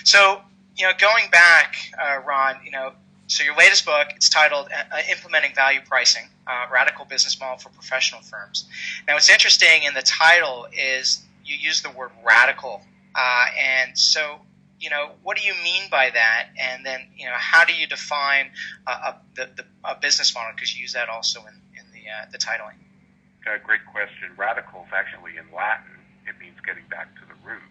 So, going back, Ron, so your latest book, it's titled Implementing Value Pricing, Radical Business Model for Professional Firms. Now, what's interesting in the title is you use the word radical. And so, what do you mean by that? And then, how do you define a business model? Because you use that also in the titling. Great question. Radical is actually in Latin. It means getting back to the root.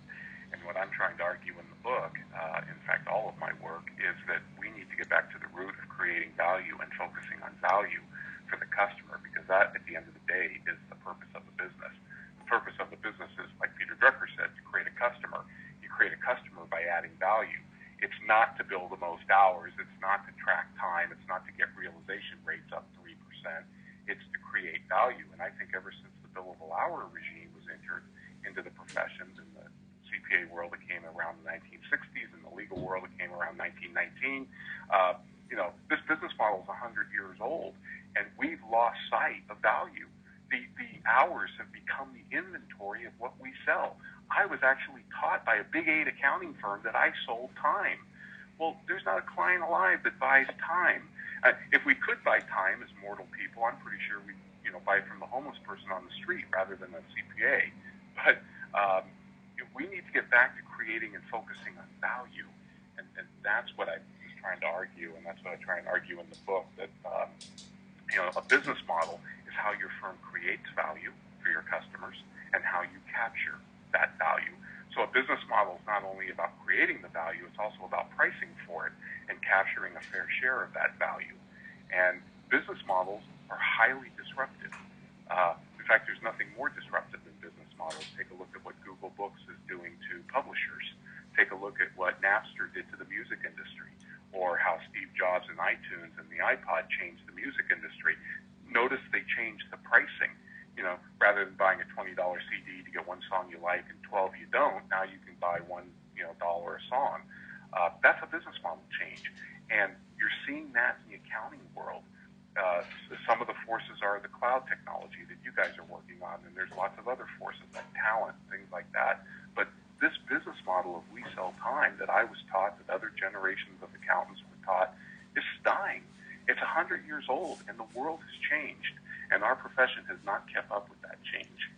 And what I'm trying to argue in the book, in fact, all of my work, is that we need to get back to the root of creating value and focusing on value for the customer, because that, at the end of the day, is the purpose of the business. The purpose of the business is, like Peter Drucker said, to create a customer. You create a customer by adding value. It's not to bill the most hours. It's not to track time. It's not to get realization rates up 3%. It's to create value. And I think ever since the billable hour regime was entered into the professions, in the CPA world, it came around the 1960s. In the legal world, it came around 1919. This business model is 100 years old, and we've lost sight of value. The hours have become the inventory of what we sell. I was actually taught by a Big 8 accounting firm that I sold time. Well, there's not a client alive that buys time. If we could buy time as mortal people, I'm pretty sure we'd buy from the homeless person on the street rather than a CPA. But we need to get back to creating and focusing on value, and that's what I was trying to argue, and that's what I try and argue in the book, that a business model is how your firm creates value for your customers and how you capture that value. So a business model is not only about creating the value, it's also about pricing for it and capturing a fair share of that value. And business models are highly disruptive. In fact, there's nothing more disruptive than business models. Take a look at what Google Books is doing to publishers. Take a look at what Napster did to the music industry, or how Steve Jobs and iTunes and the iPod changed the music industry. Notice they changed the pricing. Rather than buying a $20 CD to get one song you like and 12 you don't, now you can buy $1 a song. That's a business model change. And you're seeing that in the accounting world. Some of the forces are the cloud technology that you guys are working on, and there's lots of other forces like talent, things like that. But this business model of we sell time that I was taught, that other generations of accountants were taught, is dying. It's 100 years old, and the world has changed, and our profession has not kept up with that change.